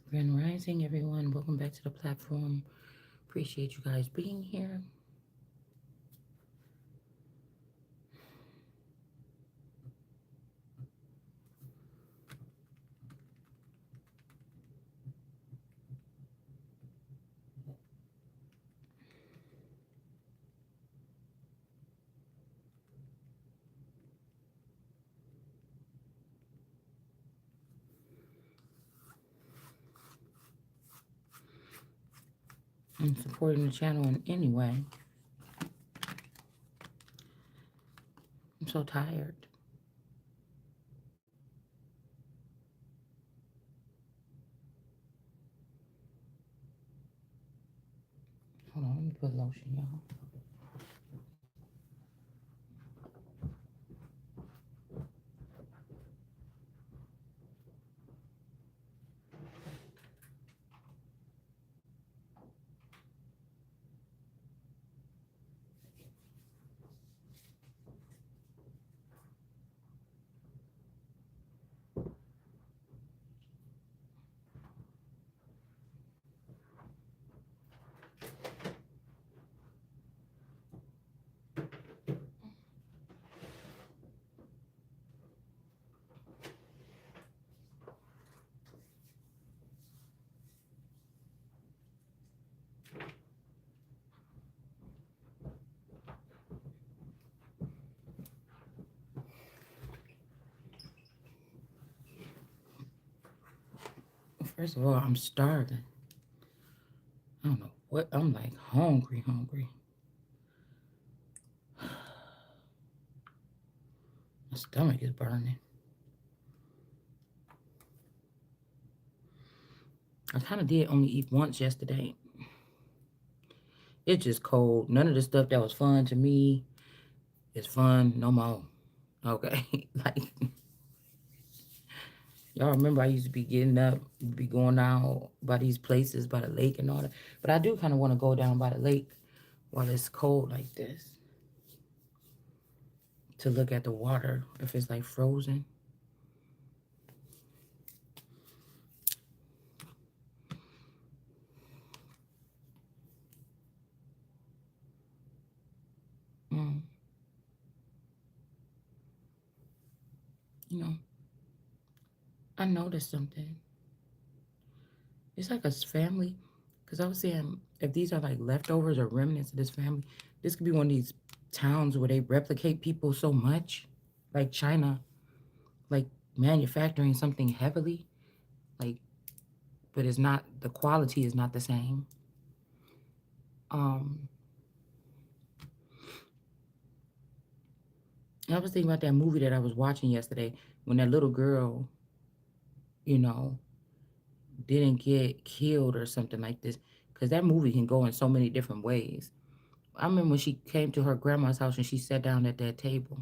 Grand Rising, everyone. Welcome back to the platform. Appreciate you guys being here. And supporting the channel in any way. I'm so tired. Hold on, let me put lotion, y'all. First of all, I'm starving. I don't know what. I'm like hungry, hungry. My stomach is burning. I kind of did only eat once yesterday. It's just cold. None of the stuff that was fun to me is fun no more. Okay. Like, y'all remember I used to be getting up, be going out by these places by the lake and all that. But I do kind of want to go down by the lake while it's cold like this to look at the water if it's like frozen. Mm, you know, I noticed something. It's like a family. Because I was saying, if these are like leftovers or remnants of this family, this could be one of these towns where they replicate people so much, like China, like manufacturing something heavily, like, but it's not, the quality is not the same. Um, I was thinking about that movie that I was watching yesterday when that little girl, you know, didn't get killed or something like this. Because that movie can go in so many different ways. I remember when she came to her grandma's house and she sat down at that table.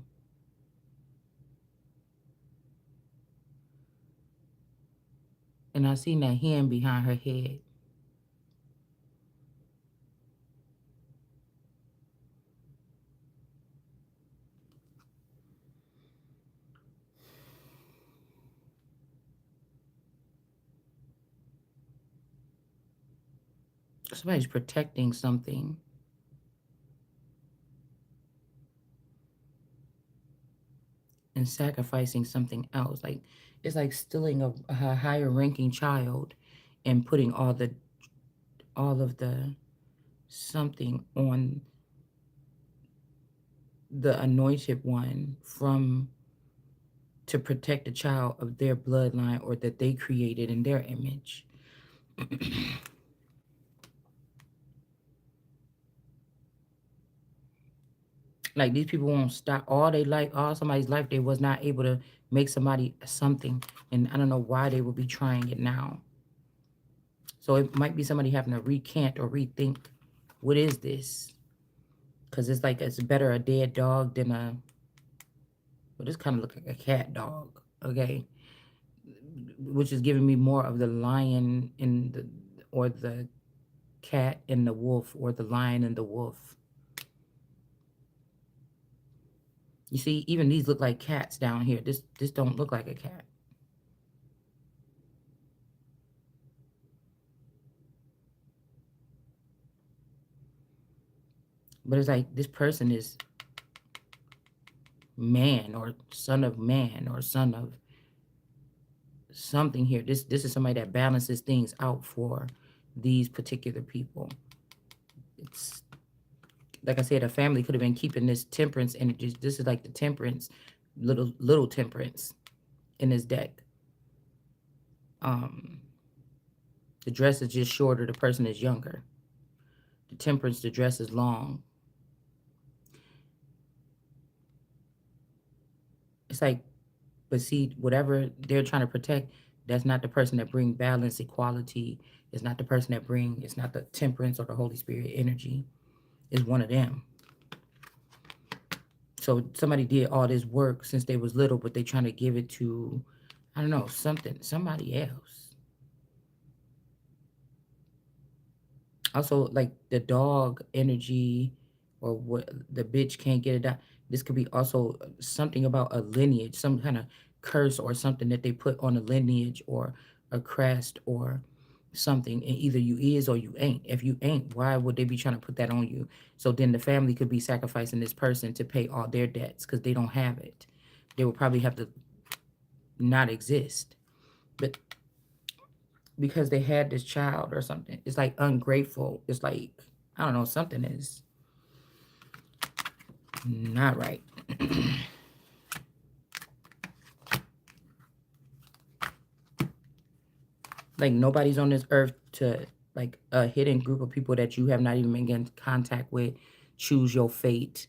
And I seen that hand behind her head. Somebody's protecting something and sacrificing something else. Like, it's like stealing a higher ranking child and putting all of the something on the anointed one from to protect a child of their bloodline or that they created in their image. Like, these people won't stop all their life, all somebody's life. They was not able to make somebody something, and I don't know why they would be trying it now. So it might be somebody having to recant or rethink, what is this? Because it's like it's better a dead dog than a. Well, this kind of look like a cat dog. Okay, which is giving me more of the lion in the or the cat and the wolf or the lion and the wolf. You see, even these look like cats down here. This don't look like a cat. But it's like this person is man or son of man or son of something here. This is somebody that balances things out for these particular people. It's like I said, a family could have been keeping this temperance energy. This is like the temperance, little temperance in this deck. Um, the dress is just shorter. The person is younger. The temperance, the dress is long. It's like, but see, whatever they're trying to protect, that's not the person that bring balance, equality. It's not the person that bring. It's not the temperance or the Holy Spirit energy. It's one of them. So somebody did all this work since they was little, but they trying to give it to, I don't know, somebody else. Also, like the dog energy, or what the bitch can't get it out. This could be also something about a lineage, some kind of curse or something that they put on a lineage or a crest or something. And either you is or you ain't. If you ain't, why would they be trying to put that on you? So then the family could be sacrificing this person to pay all their debts because they don't have it. They would probably have to not exist. But because they had this child or something. It's like ungrateful. It's like, I don't know, something is not right. Like nobody's on this earth to, like, a hidden group of people that you have not even been in contact with choose your fate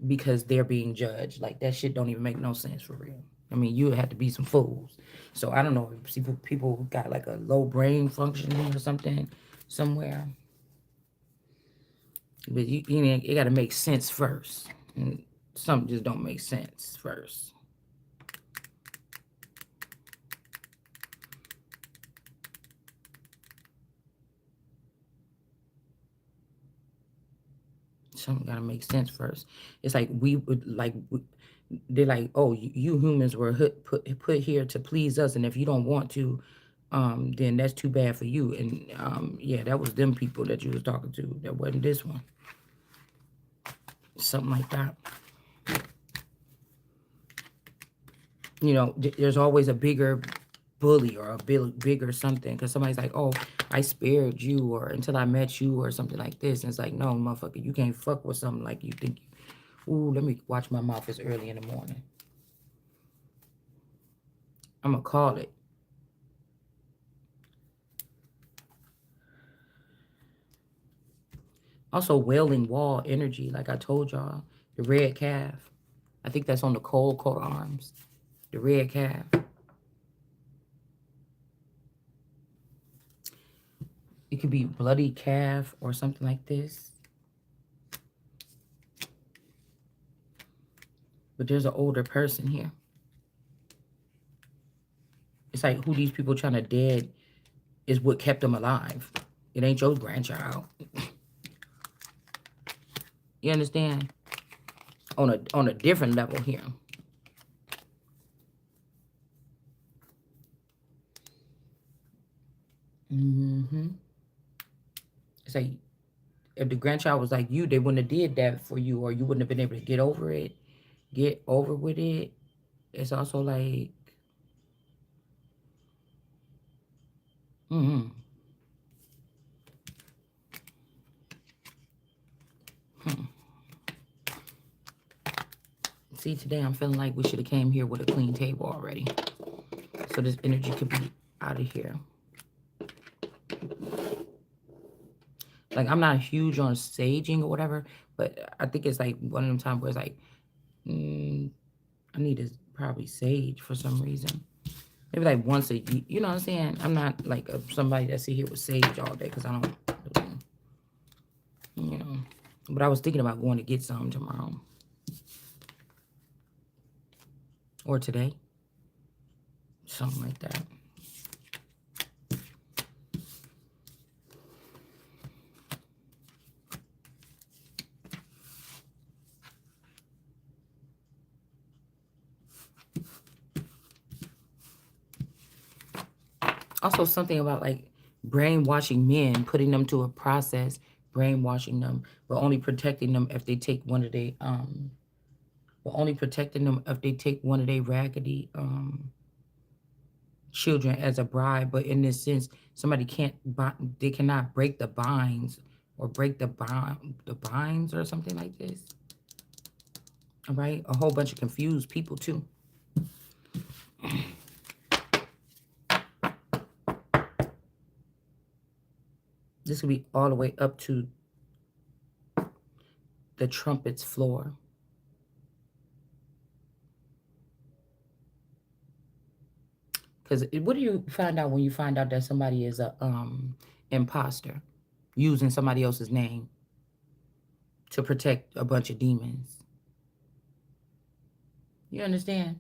because they're being judged. Like that shit don't even make no sense for real. I mean, you have to be some fools. So I don't know if people got like a low brain functioning or something somewhere. But you know, it got to make sense first. And something just don't make sense first. Something got to make sense first. It's like we would like. They're like, oh, you humans were put here to please us, and if you don't want to, then that's too bad for you. And yeah, that was them people that you was talking to. That wasn't this one. Something like that. You know, there's always a bigger bully or a bigger something because somebody's like, oh, I spared you or until I met you or something like this. And it's like, no, motherfucker, you can't fuck with something like you think. Ooh, let me watch my mouth. It's early in the morning. I'm going to call it. Also, wailing wall energy, like I told y'all. The red calf. I think that's on the cold coat arms. The red calf. It could be bloody calf or something like this. But there's an older person here. It's like who these people trying to dead is what kept them alive. It ain't your grandchild. You understand? On a different level here. Mm-hmm. It's like if the grandchild was like you, they wouldn't have did that for you, or you wouldn't have been able to get over it, get over with it. It's also like, mm-hmm. Hmm. See, today I'm feeling like we should have came here with a clean table already. So this energy could be out of here. Like, I'm not huge on saging or whatever, but I think it's like one of them times where it's like, I need to probably sage for some reason. Maybe like once a year. You know what I'm saying? I'm not like somebody that sit here with sage all day because I don't, you know. But I was thinking about going to get some tomorrow or today. Something like that. Also, something about like brainwashing men, putting them to a process brainwashing them, but only protecting them if they take one of they but only protecting them if they take one of their raggedy children as a bride. But in this sense, somebody can't they cannot break the binds or break the binds or something like this. All right, a whole bunch of confused people too. This could be all the way up to the trumpet's floor. Because what do you find out when you find out that somebody is a imposter, using somebody else's name to protect a bunch of demons? You understand?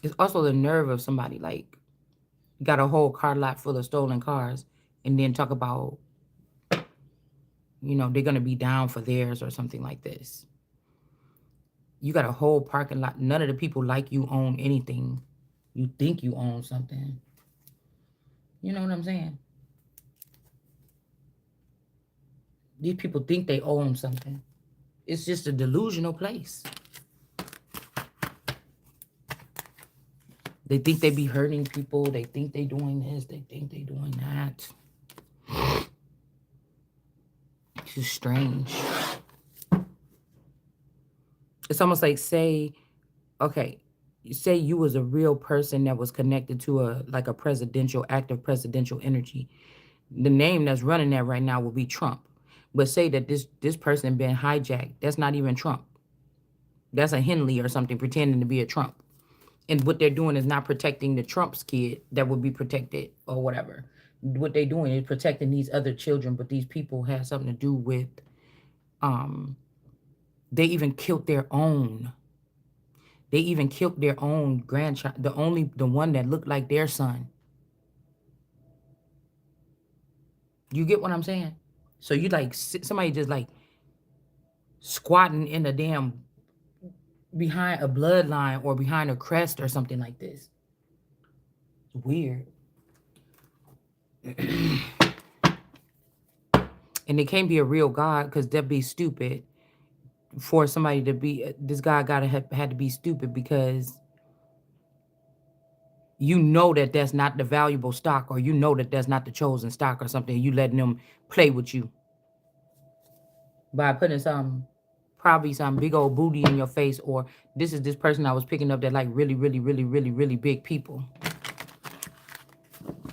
It's also the nerve of somebody like got a whole car lot full of stolen cars and then talk about, they're gonna be down for theirs or something like this. You got a whole parking lot. None of the people like you own anything. You think you own something. You know what I'm saying? These people think they own something. It's just a delusional place. They think they be hurting people. They think they doing this. They think they doing that. It's just strange. It's almost like okay, say you was a real person that was connected to a presidential, active presidential energy. The name that's running that right now will be Trump. But say that this person been hijacked. That's not even Trump. That's a Henley or something pretending to be a Trump. And what they're doing is not protecting the Trump's kid that would be protected or whatever. What they're doing is protecting these other children, but these people have something to do with they even killed their own. They even killed their own grandchild, the one that looked like their son. You get what I'm saying? So you like somebody just like squatting in a damn behind a bloodline or behind a crest or something like this. It's weird. And it can't be a real God because that'd be stupid for somebody to be. This guy had to be stupid because you know that that's not the valuable stock, or you know that that's not the chosen stock or something. You letting them play with you by putting probably some big old booty in your face, or this person I was picking up that like really, really, really, really, really big people.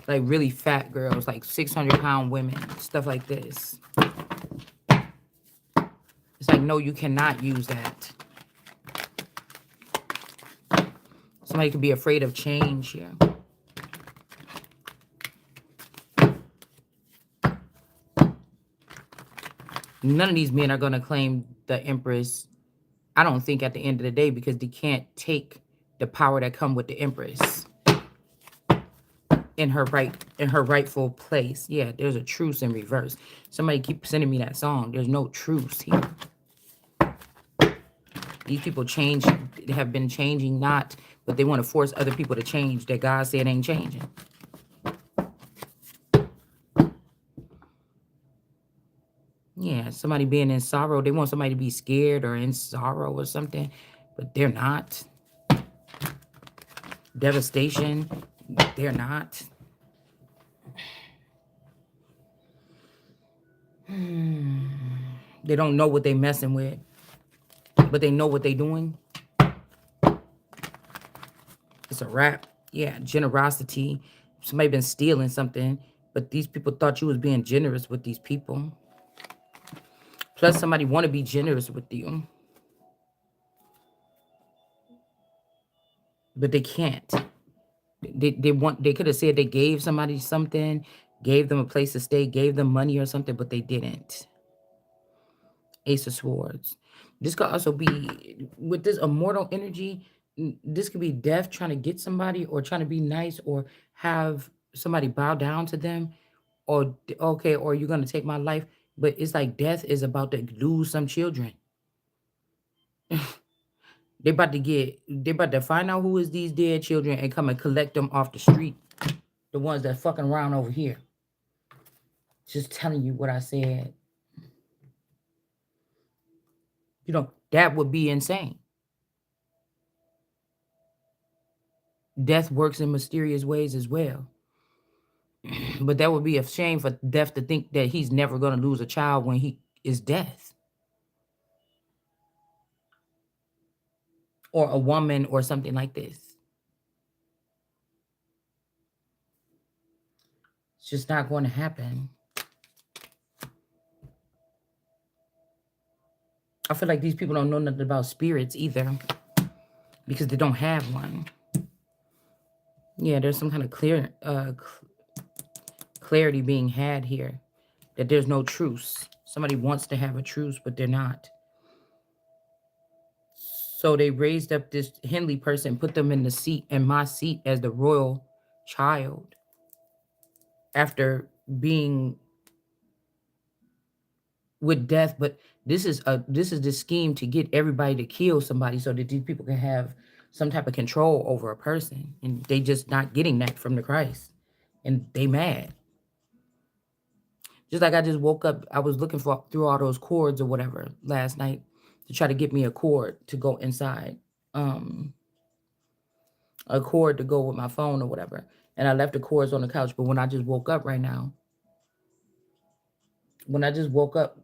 Like really fat girls, like 600-pound women, stuff like this. It's like, no, you cannot use that. Somebody could be afraid of change here. None of these men are going to claim the Empress, I don't think, at the end of the day, because they can't take the power that come with the Empress in her rightful place. Yeah, there's a truce in reverse. Somebody keep sending me that song. There's no truce here. These people have been changing, but they want to force other people to change that God said ain't changing. Yeah, somebody being in sorrow. They want somebody to be scared or in sorrow or something, but they're not. Devastation, they're not. They don't know what they're messing with, but they know what they're doing. It's a wrap. Yeah, generosity. Somebody been stealing something, but these people thought you was being generous with these people. Plus, somebody want to be generous with you, but they can't. They could have said they gave somebody something, gave them a place to stay, gave them money or something, but they didn't. Ace of Swords. This could also be with this immortal energy. This could be death trying to get somebody, or trying to be nice, or have somebody bow down to them, or okay, or you're gonna take my life. But it's like death is about to lose some children. They about to find out who is these dead children and come and collect them off the street. The ones that fucking around over here. Just telling you what I said. That would be insane. Death works in mysterious ways as well. But that would be a shame for death to think that he's never going to lose a child when he is death. Or a woman or something like this. It's just not going to happen. I feel like these people don't know nothing about spirits either. Because they don't have one. Yeah, there's some kind of clarity being had here. That there's no truce. Somebody wants to have a truce, but they're not. So they raised up this Henley person, put them in the seat, in my seat as the royal child. After being with death, but this is the scheme to get everybody to kill somebody so that these people can have some type of control over a person, and they just not getting that from the Christ, and they mad. Just like I just woke up, I was looking for through all those cords or whatever last night to try to get me a cord to go inside, a cord to go with my phone or whatever, and I left the cords on the couch. But when I just woke up right now, when I just woke up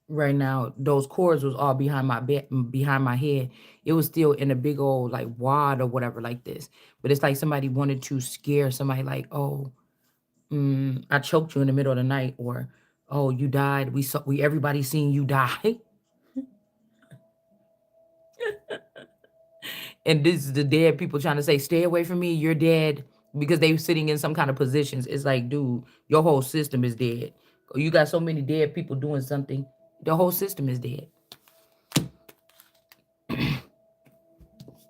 right now, those cords was all behind my bed, behind my head. It was still in a big old like wad or whatever like this. But it's like somebody wanted to scare somebody, like, oh, I choked you in the middle of the night, or oh, you died. We everybody seen you die. And this is the dead people trying to say, stay away from me, you're dead, because they were sitting in some kind of positions. It's like, dude, your whole system is dead. You got so many dead people doing something, the whole system is dead.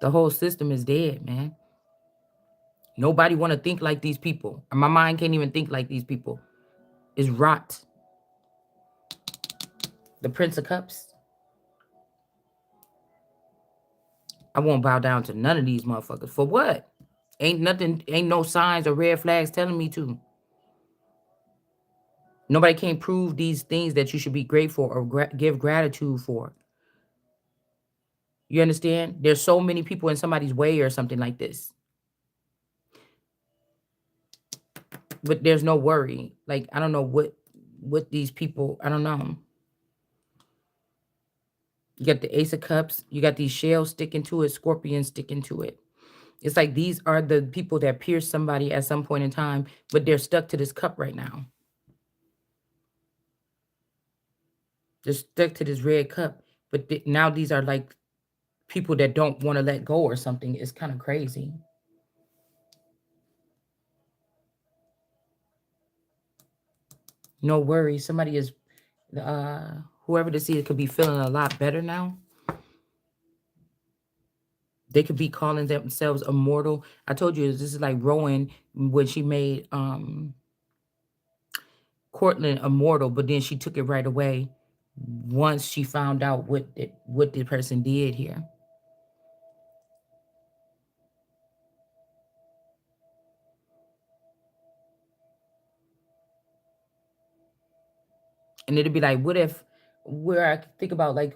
The whole system is dead, man. Nobody want to think like these people. My mind can't even think like these people. It's rot. The Prince of Cups. I won't bow down to none of these motherfuckers. For what? Ain't nothing, ain't no signs or red flags telling me to. Nobody can prove these things that you should be grateful or give gratitude for. You understand? There's so many people in somebody's way or something like this. But there's no worry. Like, I don't know what these people, I don't know. You got the Ace of Cups. You got these shells sticking to it, scorpions sticking to it. It's like these are the people that pierced somebody at some point in time, but they're stuck to this cup right now. They're stuck to this red cup. But now these are like people that don't want to let go or something. It's kind of crazy. No worry. Somebody is, whoever to see it could be feeling a lot better now. They could be calling themselves immortal. I told you this is like Rowan when she made Cortland immortal, but then she took it right away once she found out what the person did here. And it'd be like, what if, where I think about like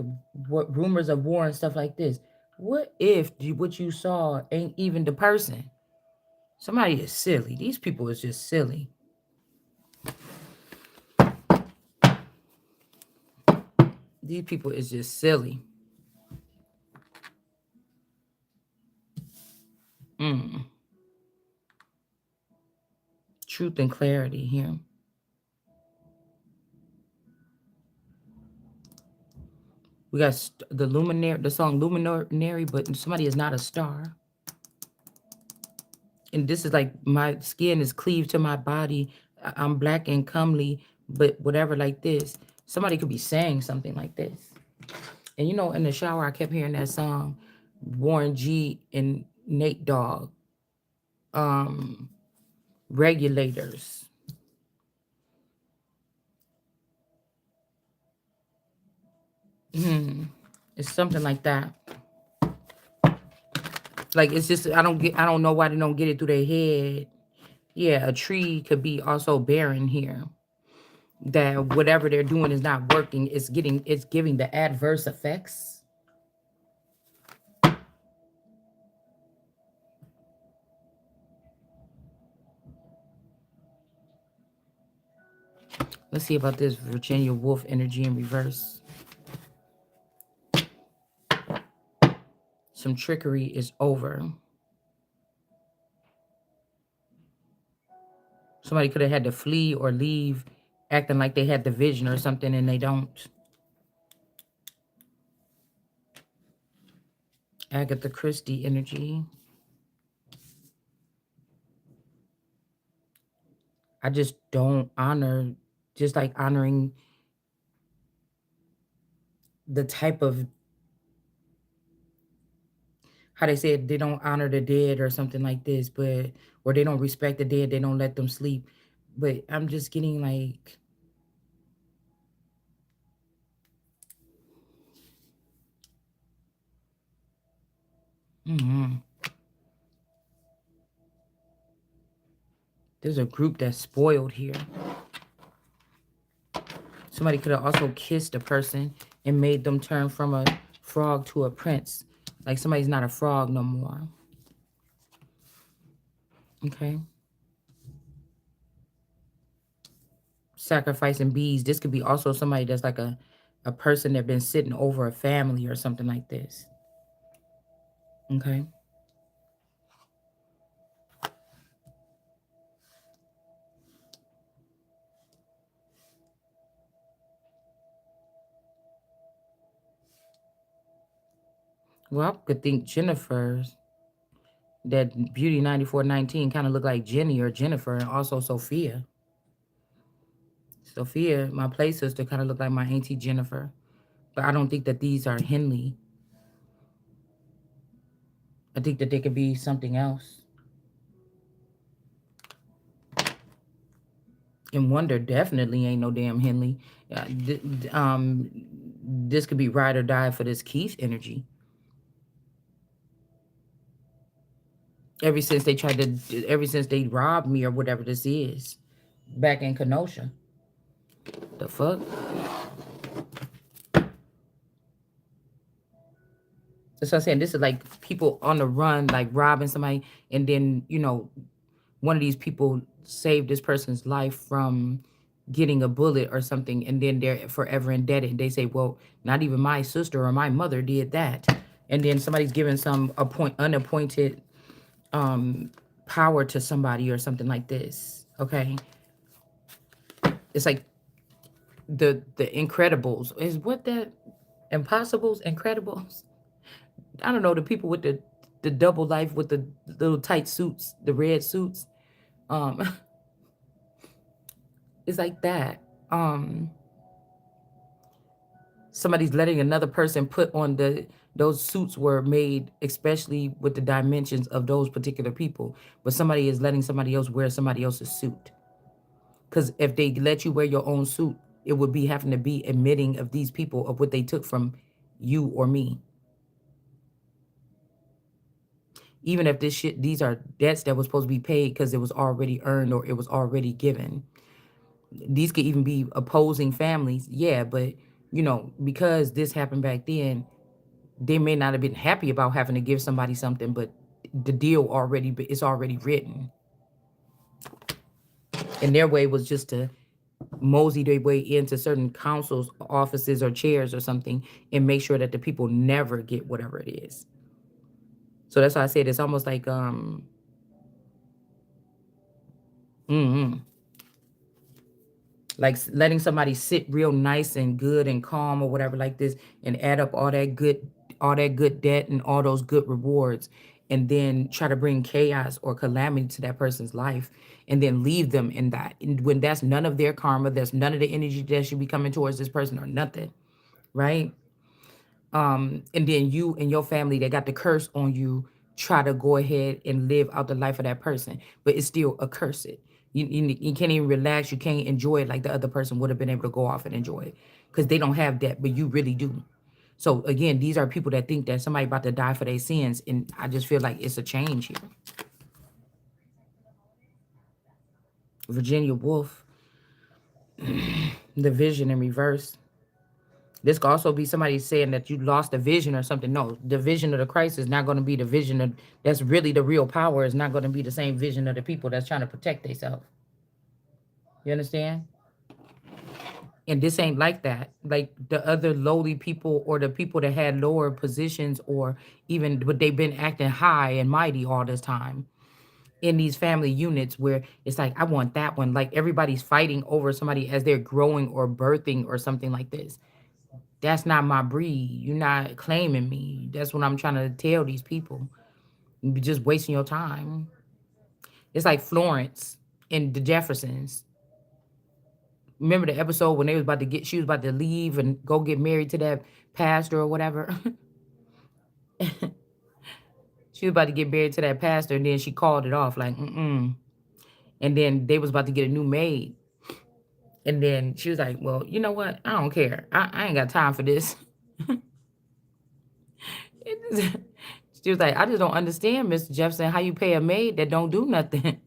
what rumors of war and stuff like this. What if what you saw ain't even the person? Somebody is silly. These people is just silly. These people is just silly. Truth and clarity here. We got the luminary, the song luminary, but somebody is not a star. And this is like, my skin is cleaved to my body. I'm black and comely, but whatever like this. Somebody could be saying something like this. And in the shower, I kept hearing that song, Warren G and Nate Dogg, Regulators. It's something like that. Like it's just I don't know why they don't get it through their head. Yeah, a tree could be also barren here. That whatever they're doing is not working. It's giving the adverse effects. Let's see about this Virginia Wolf energy in reverse. Some trickery is over. Somebody could have had to flee or leave acting like they had the vision or something and they don't. Agatha Christie energy. I just don't honor, just like honoring the type of, how they said they don't honor the dead or something like this, but, or they don't respect the dead, they don't let them sleep. But I'm just getting like, mm-hmm. There's a group that's spoiled here. Somebody could have also kissed a person and made them turn from a frog to a prince. Like somebody's not a frog no more. Okay. Sacrificing bees. This could be also somebody that's like a person that been sitting over a family or something like this. Okay. Well, I could think Jennifer's, that Beauty 9419 kind of look like Jenny or Jennifer, and also Sophia. Sophia, my play sister, kind of look like my auntie Jennifer. But I don't think that these are Henley. I think that they could be something else. And Wonder definitely ain't no damn Henley. This could be ride or die for this Keith energy. Ever since they robbed me or whatever this is, back in Kenosha. The fuck? That's what I'm saying. This is like people on the run, like robbing somebody, and then one of these people saved this person's life from getting a bullet or something, and then they're forever indebted. They say, well, not even my sister or my mother did that. And then somebody's giving some unappointed power to somebody or something like this. Okay. It's like the Incredibles. Is what that Impossibles, Incredibles? I don't know, the people with the double life with the little tight suits, the red suits. Um it's like that. Um Somebody's letting another person put on those suits were made especially with the dimensions of those particular people, but somebody is letting somebody else wear somebody else's suit. Because if they let you wear your own suit, it would be having to be admitting of these people of what they took from you or me. Even if these are debts that was supposed to be paid because it was already earned or it was already given. These could even be opposing families, yeah, but because this happened back then, they may not have been happy about having to give somebody something, but the deal it's already written, and their way was just to mosey their way into certain councils offices or chairs or something and make sure that the people never get whatever it is. So that's why I said it's almost like mm-hmm, like letting somebody sit real nice and good and calm or whatever like this, and add up all that good debt and all those good rewards, and then try to bring chaos or calamity to that person's life, and then leave them in that, and when that's none of their karma, there's none of the energy that should be coming towards this person or nothing, right? And then you and your family that got the curse on you try to go ahead and live out the life of that person, but it's still a curse. You can't even relax. You can't enjoy it like the other person would have been able to go off and enjoy it because they don't have that, but you really do. So again, these are people that think that somebody about to die for their sins, and I just feel like it's a change here. Virginia Woolf, the vision in reverse. This could also be somebody saying that you lost a vision or something. No, the vision of the Christ is not going to be the vision of that's really the real power. Is not going to be the same vision of the people that's trying to protect themselves. You understand? And this ain't like that. Like the other lowly people or the people that had lower positions or even but they've been acting high and mighty all this time in these family units where it's like I want that one. Like everybody's fighting over somebody as they're growing or birthing or something like this. That's not my breed. You're not claiming me. That's what I'm trying to tell these people. You're just wasting your time. It's like Florence and the Jeffersons. Remember the episode when they was about to get she was about to leave and go get married to that pastor or whatever? She was about to get married to that pastor and then she called it off like, mm-mm. And then they was about to get a new maid. And then she was like, well, you know what? I don't care. I ain't got time for this. She was like, I just don't understand, Mr. Jefferson, how you pay a maid that don't do nothing.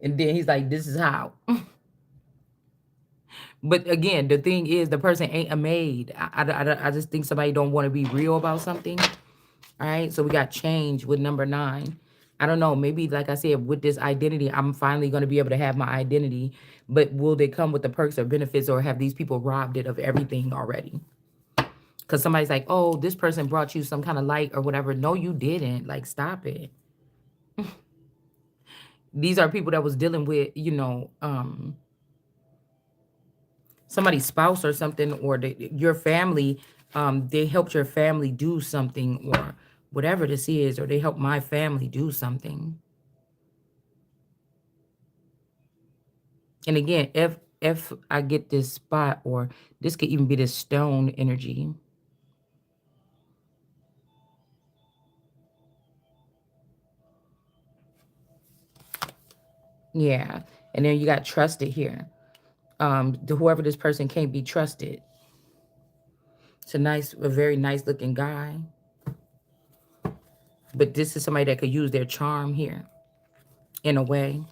And then he's like, this is how. But again, the thing is, the person ain't a maid. I just think somebody don't want to be real about something. All right. So we got change with number 9. I don't know. Maybe, like I said, with this identity, I'm finally going to be able to have my identity. But will they come with the perks or benefits or have these people robbed it of everything already? Because somebody's like, oh, this person brought you some kind of light or whatever. No, you didn't. Like, stop it. These are people that was dealing with, somebody's spouse or something, or your family, they helped your family do something, or whatever this is, or they helped my family do something. And again, if I get this spot, or this could even be this stone energy. Yeah. And then you got trusted here. Whoever this person can't be trusted. It's a very nice looking guy. But this is somebody that could use their charm here in a way.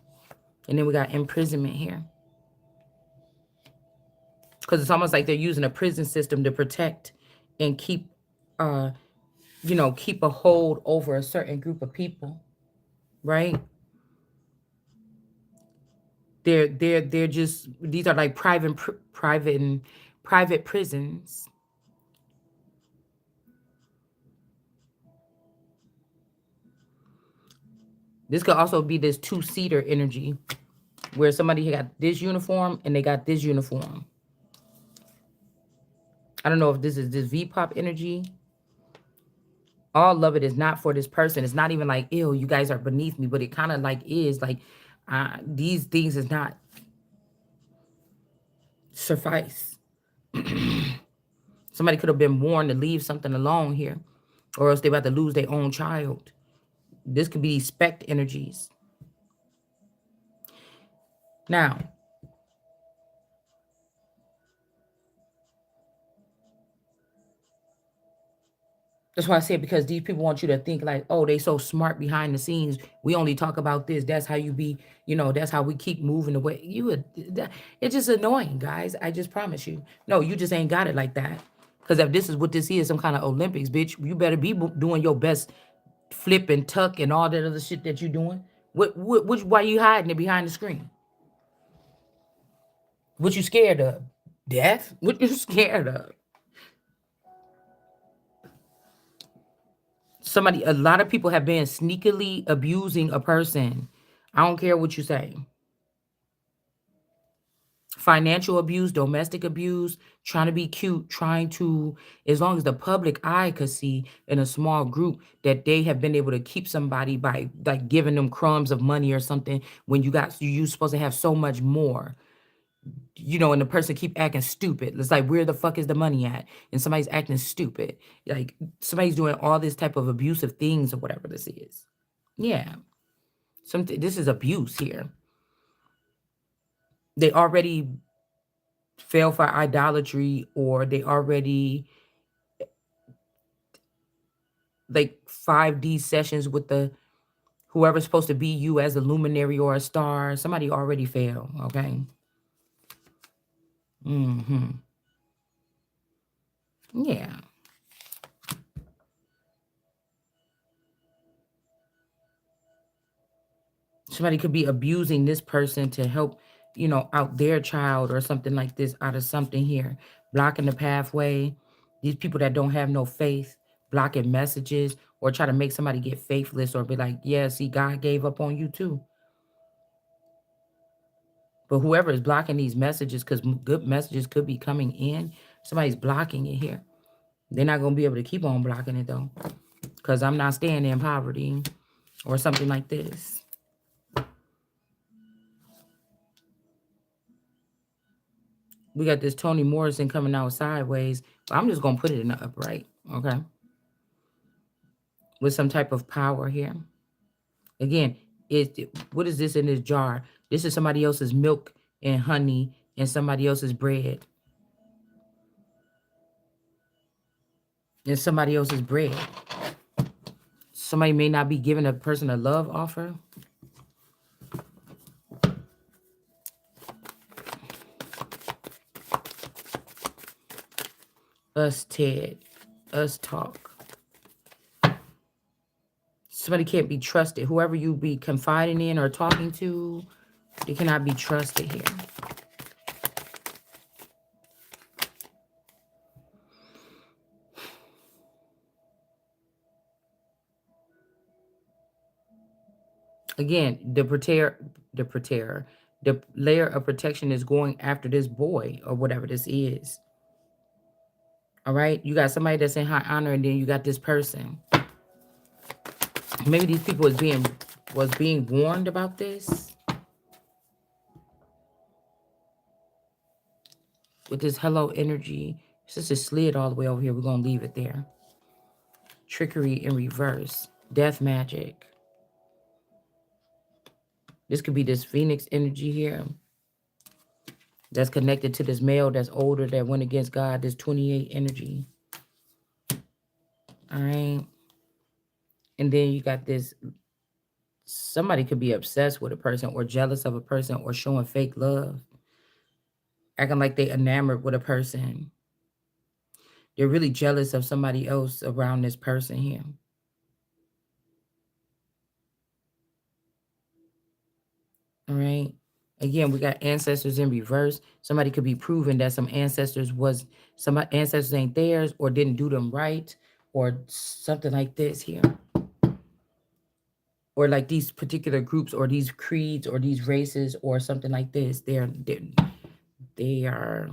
And then we got imprisonment here. Because it's almost like they're using a prison system to protect and keep, uh, keep a hold over a certain group of people, right? They're just these are like private prisons. This could also be this two-seater energy where somebody got this uniform and they got this uniform. I don't know if this is this V-pop energy. All of it is not for this person. It's not even like, ew, you guys are beneath me, but it kind of like is like these things is not suffice. Somebody could have been warned to leave something alone here, or else they about to lose their own child. This could be spect energies. Now, that's why I said, because these people want you to think like, oh, they so smart behind the scenes. We only talk about this. That's how you be, that's how we keep moving away. It's just annoying, guys. I just promise you. No, you just ain't got it like that. Because if this is what this is, some kind of Olympics, bitch, you better be doing your best flip and tuck and all that other shit that you doing. Why you hiding it behind the screen? What you scared of? Death? What you scared of? A lot of people have been sneakily abusing a person. I don't care what you say. Financial abuse, domestic abuse, trying to be cute, as long as the public eye could see in a small group that they have been able to keep somebody by like giving them crumbs of money or something when you supposed to have so much more. And the person keep acting stupid. It's like, where the fuck is the money at? And somebody's acting stupid. Like somebody's doing all this type of abusive things or whatever this is. Yeah. This is abuse here. They already fell for idolatry, or they already like 5D sessions with the whoever's supposed to be you as a luminary or a star. Somebody already failed, okay? Mm-hmm. Yeah. Somebody could be abusing this person to help, out their child or something like this out of something here. Blocking the pathway. These people that don't have no faith, blocking messages or try to make somebody get faithless or be like, yeah, see, God gave up on you too. But whoever is blocking these messages, because good messages could be coming in, somebody's blocking it here. They're not going to be able to keep on blocking it though, because I'm not staying in poverty or something like this. We got this Toni Morrison coming out sideways. But I'm just going to put it in the upright, okay? With some type of power here. Again, what is this in this jar? This is somebody else's milk and honey and somebody else's bread. And somebody else's bread. Somebody may not be giving a person a love offer. Us Ted. Us talk. Somebody can't be trusted. Whoever you be confiding in or talking to, they cannot be trusted here. Again, the layer of protection is going after this boy or whatever this is. All right, you got somebody that's in high honor, and then you got this person. Maybe these people was being warned about this with this hello energy. Since it slid all the way over here, we're gonna leave it there. Trickery in reverse, death magic. This could be this Phoenix energy here that's connected to this male that's older that went against God, this 28 energy. All right. And then you got this, somebody could be obsessed with a person or jealous of a person or showing fake love, acting like they enamored with a person. They're really jealous of somebody else around this person here. All right. Again, we got ancestors in reverse. Somebody could be proving that some ancestors ain't theirs or didn't do them right or something like this here. Or like these particular groups or these creeds or these races or something like this. They are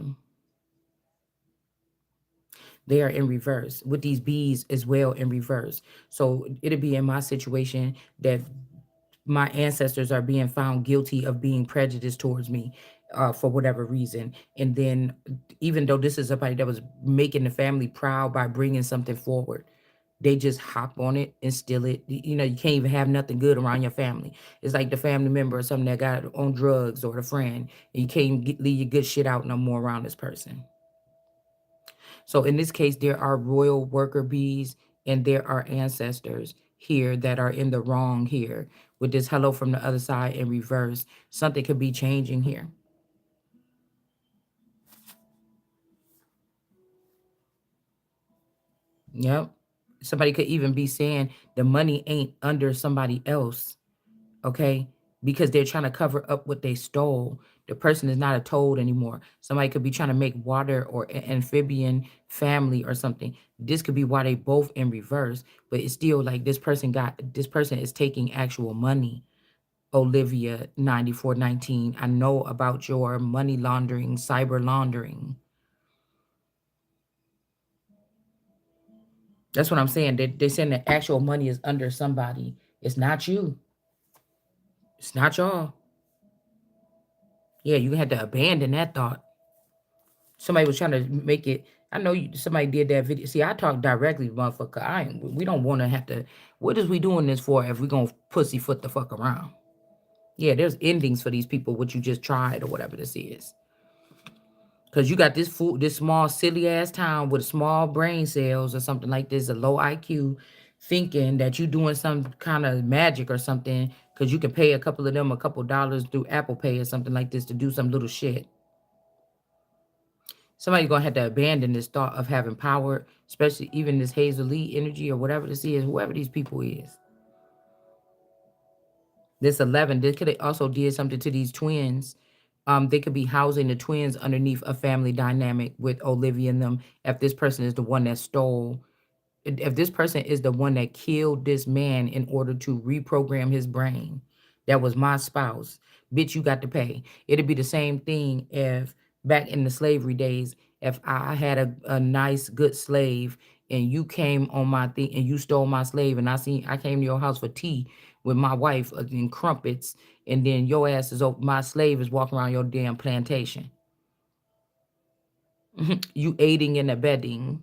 in reverse with these bees as well in reverse. So it'll be in my situation that my ancestors are being found guilty of being prejudiced towards me for whatever reason. And then even though this is somebody that was making the family proud by bringing something forward, they just hop on it and steal it. You can't even have nothing good around your family. It's like the family member or something that got on drugs or the friend. And you can't leave your good shit out no more around this person. So in this case, there are royal worker bees and there are ancestors here that are in the wrong here with this hello from the other side in reverse. Something could be changing here. Yep. Somebody could even be saying the money ain't under somebody else. Okay. Because they're trying to cover up what they stole. The person is not a toad anymore. Somebody could be trying to make water or amphibian family or something. This could be why they both in reverse, but it's still like this person is taking actual money. Olivia 9419. I know about your money laundering, cyber laundering. That's what I'm saying. They're saying that actual money is under somebody. It's not you. It's not y'all. Yeah, you had to abandon that thought. Somebody was trying to make it. I know somebody did that video. See, I talk directly, motherfucker. We don't want to have to. What is we doing this for if we gonna pussyfoot the fuck around? Yeah, there's endings for these people, what you just tried or whatever this is. Because you got this small silly ass town with small brain cells or something like this, a low IQ. thinking that you doing some kind of magic or something because you can pay a couple of them a couple dollars through Apple Pay or something like this to do some little shit. Somebody's gonna have to abandon this thought of having power, especially even this Hazel Lee energy or whatever this is, whoever these people is. This 11, this could have also did something to these twins. They could be housing the twins underneath a family dynamic with Olivia and them. If this person is the one that stole, if this person is the one that killed this man in order to reprogram his brain, that was my spouse, bitch, you got to pay. It'd be the same thing if back in the slavery days, if I had a nice good slave and you came on my thing and you stole my slave and I came to your house for tea with my wife and crumpets, and then your ass is over, my slave is walking around your damn plantation. You aiding and abetting.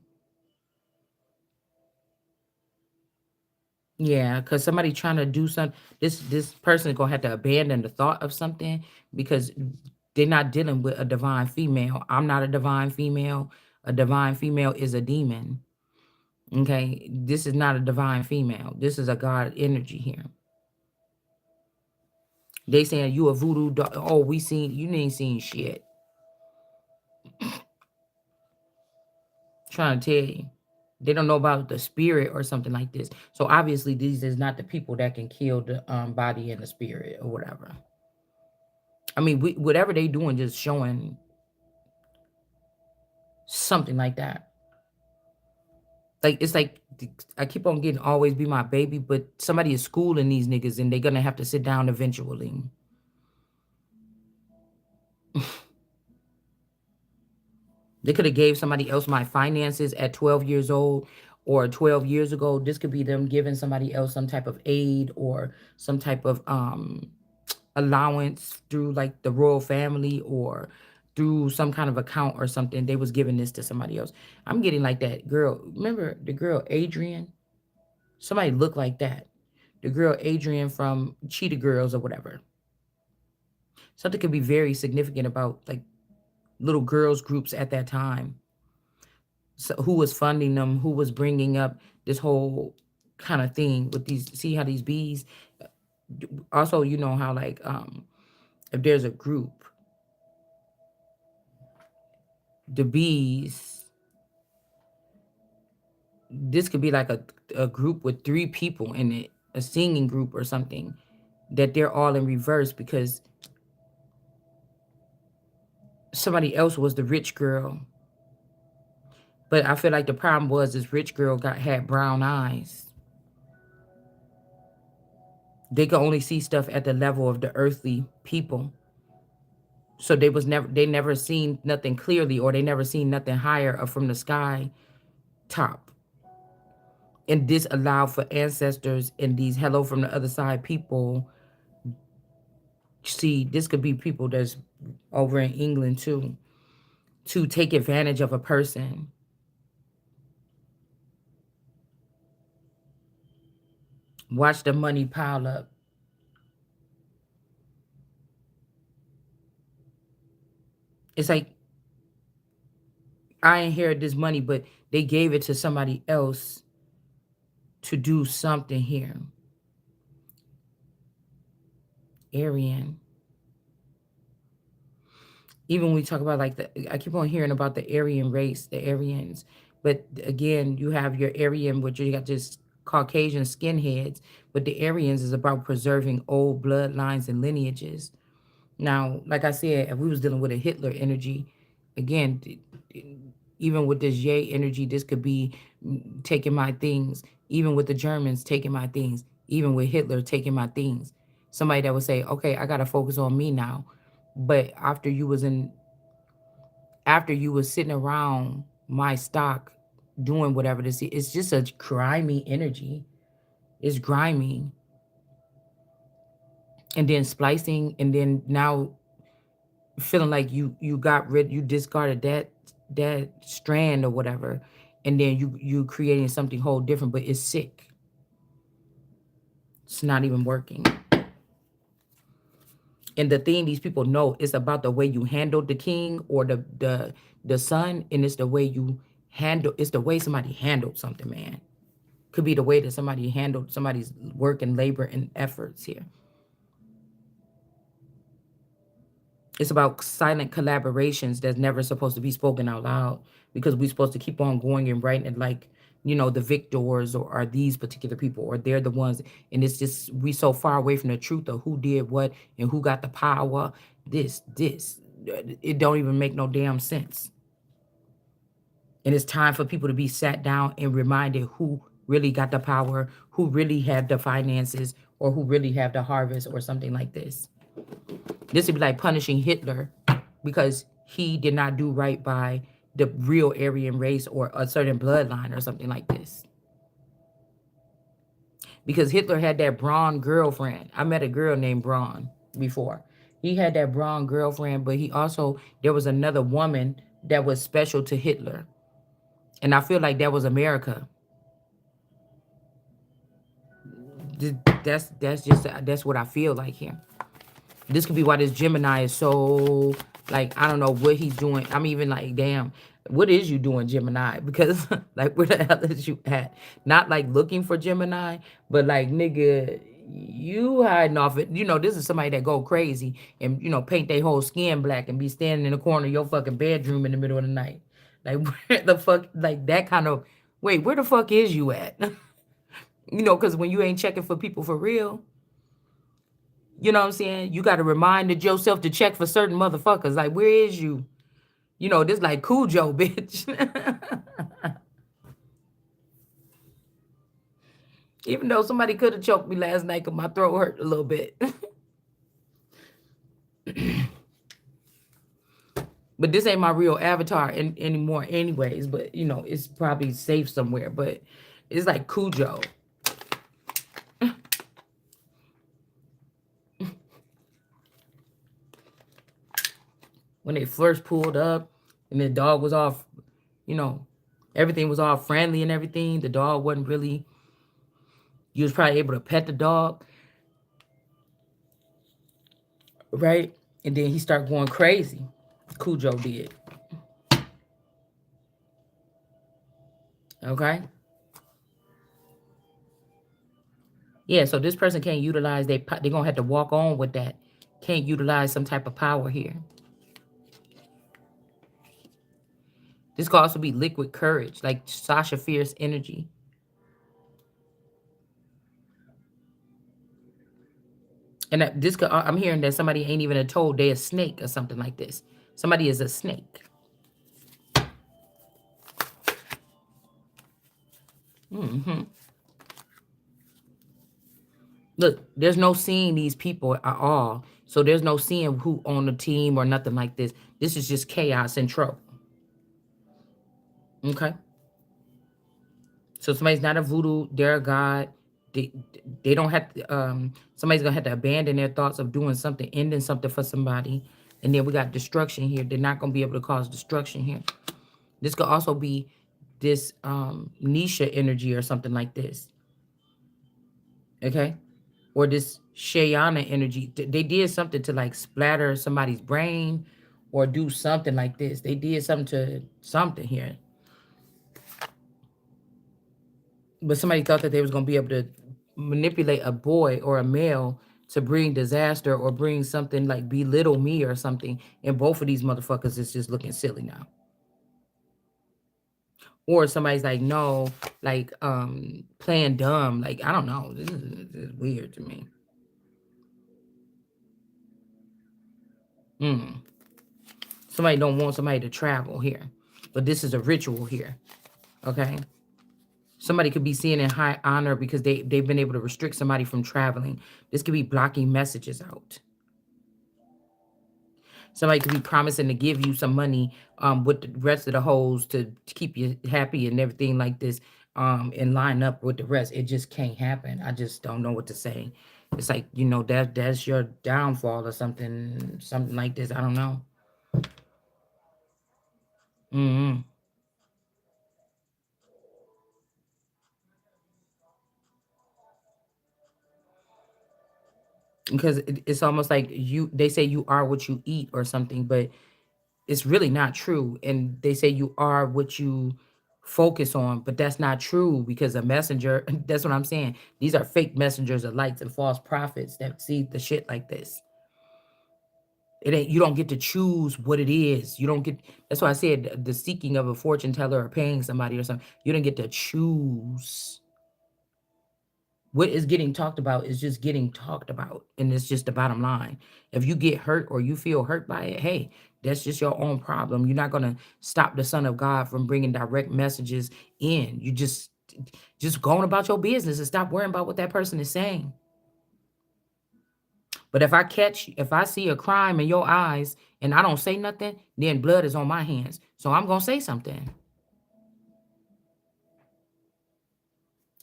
Yeah, because somebody trying to do something, this person is gonna have to abandon the thought of something because they're not dealing with a divine female. I'm not a divine female. A divine female is a demon. Okay, this is not a divine female. This is a God energy here. They saying you a voodoo dog. Oh, we seen you ain't seen shit. Trying to tell you. They don't know about the spirit or something like this. So obviously these is not the people that can kill the body and the spirit or whatever. I mean, whatever they doing, just showing something like that. Like it's like I keep on getting always be my baby, but somebody is schooling these niggas and they're gonna have to sit down eventually. They could have gave somebody else my finances at 12 years old or 12 years ago. This could be them giving somebody else some type of aid or some type of allowance through like the royal family or through some kind of account or something. They was giving this to somebody else. I'm getting like that girl. Remember the girl Adrian? Somebody looked like that. The girl Adrian from Cheetah Girls or whatever. Something could be very significant about like little girls groups at that time. So who was funding them? Who was bringing up this whole kind of thing with these? See how these bees. Also, you know how like if there's a group, the bees. This could be like a group with 3 people in it, a singing group or something, that they're all in reverse because somebody else was the rich girl. But I feel like the problem was this rich girl had brown eyes. They could only see stuff at the level of the earthly people. So they never seen nothing clearly, or they never seen nothing higher up from the sky top. And this allowed for ancestors and these hello from the other side people. See, this could be people that's over in England too, to take advantage of a person. Watch the money pile up. It's like I inherited this money, but they gave it to somebody else to do something here. Aryan. Even when we talk about like I keep on hearing about the Aryan race, the Aryans. But again, you have your Aryan, which you got just Caucasian skinheads, but the Aryans is about preserving old bloodlines and lineages. Now, like I said, if we was dealing with a Hitler energy, again, even with this Yay energy, this could be taking my things. Even with the Germans taking my things. Even with Hitler taking my things. Somebody that would say, okay, I got to focus on me now. But after you was sitting around my stock doing whatever this is, it's just a grimy energy. It's grimy. And then splicing, and then now feeling like you discarded that strand or whatever, and then you creating something whole different, but it's sick. It's not even working. And the thing these people know is about the way you handle the king or the son, and it's the way you handle, it's the way somebody handled something, man. Could be the way that somebody handled somebody's work and labor and efforts here. It's about silent collaborations that's never supposed to be spoken out loud, because we're supposed to keep on going and writing it like, the victors or are these particular people, or they're the ones. And it's just, we so far away from the truth of who did what and who got the power. This, it don't even make no damn sense. And it's time for people to be sat down and reminded who really got the power, who really have the finances, or who really have the harvest, or something like this. This would be like punishing Hitler because he did not do right by the real Aryan race or a certain bloodline or something like this. Because Hitler had that Braun girlfriend. I met a girl named Braun before. He had that Braun girlfriend, but there was another woman that was special to Hitler. And I feel like that was America. That's what I feel like here. This could be why this Gemini is so, like, I don't know what he's doing. I'm even like, damn, what is you doing, Gemini? Because like, where the hell is you at? Not like looking for Gemini, but like, nigga, you hiding off it. This is somebody that go crazy and paint their whole skin black and be standing in the corner of your fucking bedroom in the middle of the night. Like, where the fuck, like that kind of, wait, where the fuck is you at? Because when you ain't checking for people for real, you know what I'm saying? You got to remind yourself to check for certain motherfuckers. Like, where is you? This like Cujo, bitch. Even though somebody could have choked me last night because my throat hurt a little bit. But this ain't my real avatar anymore anyways. But, it's probably safe somewhere. But it's like Cujo. When they first pulled up and the dog was off, everything was all friendly and everything. The dog wasn't really, you was probably able to pet the dog, right? And then he started going crazy. Cujo did. Okay? Yeah, so this person can't utilize, they're going to have to walk on with that. Can't utilize some type of power here. This could also be liquid courage, like Sasha Fierce energy. And I'm hearing that somebody ain't even told they're a snake or something like this. Somebody is a snake. Look, there's no seeing these people at all. So there's no seeing who on the team or nothing like this. This is just chaos and trouble. Okay? So somebody's not a voodoo, they're a god. They don't have to, somebody's gonna have to abandon their thoughts of doing something, ending something for somebody. And then we got destruction here. They're not gonna be able to cause destruction here. This could also be this Nisha energy or something like this. Okay? Or this Shayana energy. They did something to like splatter somebody's brain or do something like this. They did something to something here. But somebody thought that they was going to be able to manipulate a boy or a male to bring disaster or bring something like belittle me or something. And both of these motherfuckers is just looking silly now. Or somebody's like, no, like playing dumb. Like, I don't know. This is weird to me. Somebody don't want somebody to travel here. But this is a ritual here. Okay? Somebody could be seen in high honor because they've been able to restrict somebody from traveling. This could be blocking messages out. Somebody could be promising to give you some money with the rest of the hoes to keep you happy and everything like this, and line up with the rest. It just can't happen. I just don't know what to say. It's like, that's your downfall or something like this. I don't know. Because it's almost like they say you are what you eat or something, but it's really not true. And they say you are what you focus on, but that's not true because a messenger, that's what I'm saying. These are fake messengers of lights and false prophets that see the shit like this. It ain't, you don't get to choose what it is. You don't get, that's why I said the seeking of a fortune teller or paying somebody or something. You don't get to choose. What is getting talked about is just getting talked about. And it's just the bottom line. If you get hurt or you feel hurt by it, hey, that's just your own problem. You're not going to stop the Son of God from bringing direct messages in. You just going about your business and stop worrying about what that person is saying. But if I see a crime in your eyes and I don't say nothing, then blood is on my hands. So I'm going to say something.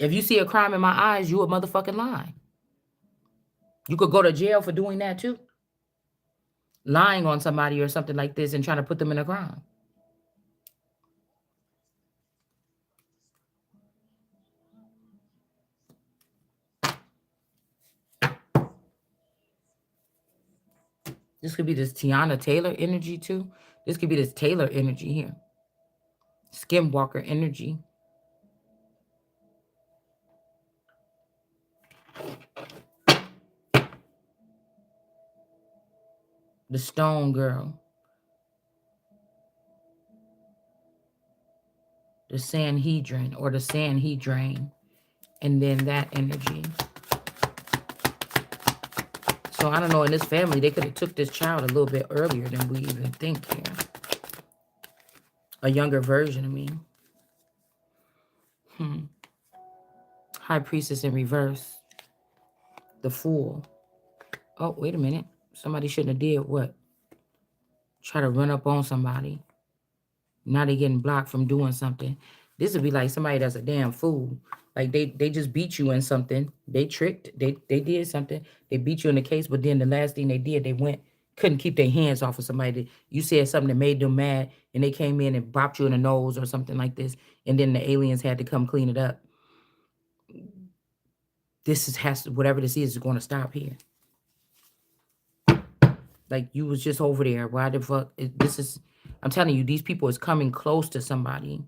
If you see a crime in my eyes, you a motherfucking lying. You could go to jail for doing that too. Lying on somebody or something like this and trying to put them in a crime. This could be this Tiana Taylor energy too. This could be this Taylor energy here. Skinwalker energy. The stone girl. The Sanhedrin or the Sanhedrin. And then that energy. So I don't know, in this family, they could have took this child a little bit earlier than we even think here. A younger version of me. High Priestess in reverse. The Fool. Oh, wait a minute. Somebody shouldn't have did what? Try to run up on somebody. Now they getting blocked from doing something. This would be like somebody that's a damn fool. Like they just beat you in something. They tricked. They did something. They beat you in the case, but then the last thing they did, they couldn't keep their hands off of somebody. You said something that made them mad, and they came in and bopped you in the nose or something like this, and then the aliens had to come clean it up. Whatever this is going to stop here. Like you was just over there. Why the fuck? I'm telling you, these people is coming close to somebody.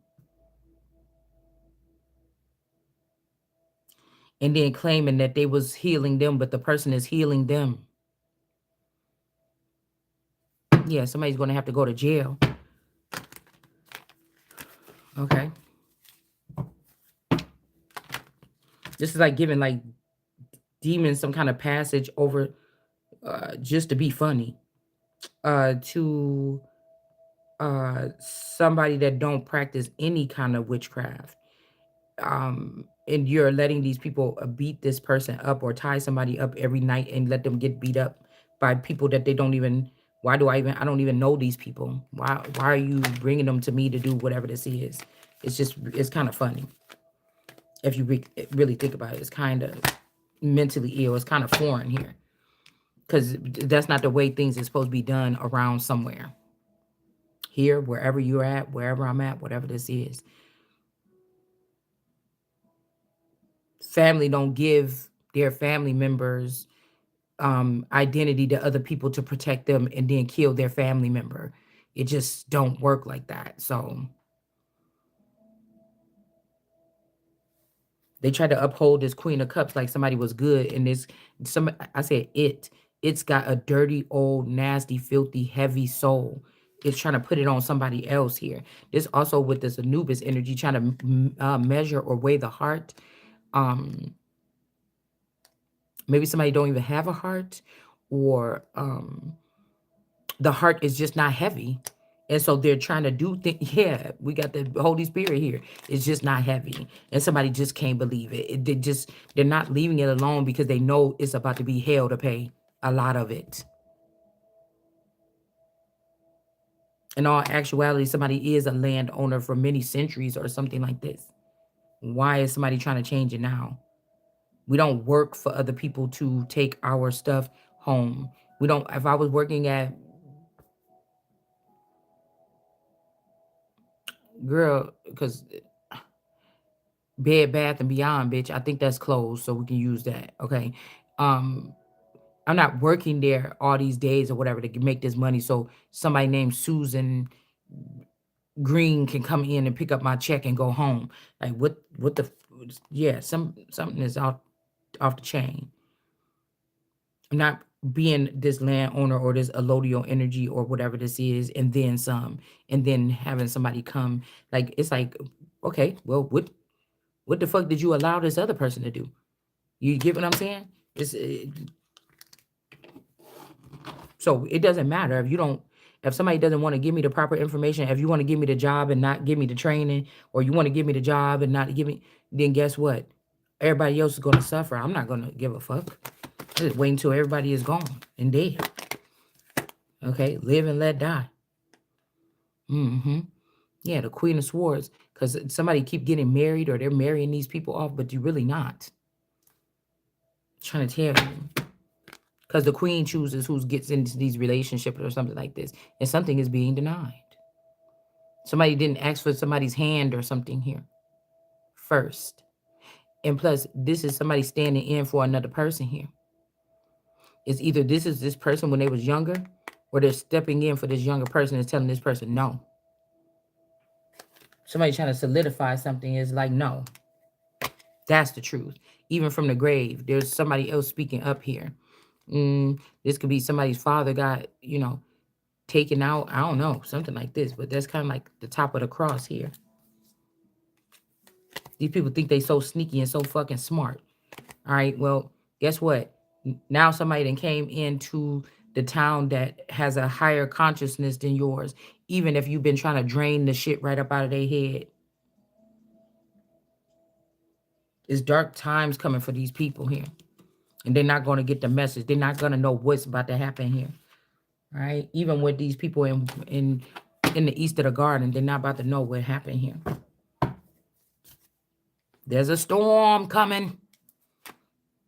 And then claiming that they was healing them, but the person is healing them. Yeah, somebody's going to have to go to jail. Okay. This is like giving like demons some kind of passage over just to be funny to somebody that don't practice any kind of witchcraft. And you're letting these people beat this person up or tie somebody up every night and let them get beat up by people that they don't even. I don't even know these people. Why are you bringing them to me to do whatever this is? It's kind of funny. If you really think about it, it's kind of mentally ill. It's kind of foreign here because that's not the way things are supposed to be done around somewhere. Here, wherever you're at, wherever I'm at, whatever this is. Family don't give their family members identity to other people to protect them and then kill their family member. It just don't work like that. So they tried to uphold this Queen of Cups like somebody was good, and I said it's got a dirty, old, nasty, filthy, heavy soul. It's trying to put it on somebody else here. This also with this Anubis energy trying to measure or weigh the heart. Maybe somebody don't even have a heart, or the heart is just not heavy. And so they're trying to do things. Yeah, we got the Holy Spirit here. It's just not heavy. And somebody just can't believe it. They're not leaving it alone because they know it's about to be hell to pay a lot of it. In all actuality, somebody is a landowner for many centuries or something like this. Why is somebody trying to change it now? We don't work for other people to take our stuff home. We don't, if I was working at, girl, because Bed Bath and Beyond, bitch, I think that's closed, so we can use that. Okay. Um, I'm not working there all these days or whatever to make this money. So somebody named Susan Green can come in and pick up my check and go home. Like what the yeah, something is off the chain. I'm not being this landowner or this allodial energy or whatever this is, and then some, and then having somebody come. Like it's like, okay, well, what the fuck did you allow this other person to do? You get what I'm saying? So it doesn't matter if you don't, if somebody doesn't want to give me the proper information, if you want to give me the job and not give me the training, or you want to give me the job and not give me, then guess what? Everybody else is going to suffer. I'm not going to give a fuck. Just wait until everybody is gone and dead. Okay, live and let die. Yeah, the Queen of Swords, because somebody keep getting married or they're marrying these people off, but you're really not. I'm trying to tell you. Because the queen chooses who gets into these relationships or something like this. And something is being denied. Somebody didn't ask for somebody's hand or something here first. And plus, this is somebody standing in for another person here. It's either this is this person when they was younger, or they're stepping in for this younger person and telling this person no. Somebody trying to solidify something is like, no. That's the truth. Even from the grave, there's somebody else speaking up here. This could be somebody's father got, taken out. I don't know, something like this. But that's kind of like the top of the cross here. These people think they so sneaky and so fucking smart. All right, well, guess what? Now somebody then came into the town that has a higher consciousness than yours, even if you've been trying to drain the shit right up out of their head. It's dark times coming for these people here. And they're not going to get the message. They're not going to know what's about to happen here. Right? Even with these people in the east of the garden, they're not about to know what happened here. There's a storm coming.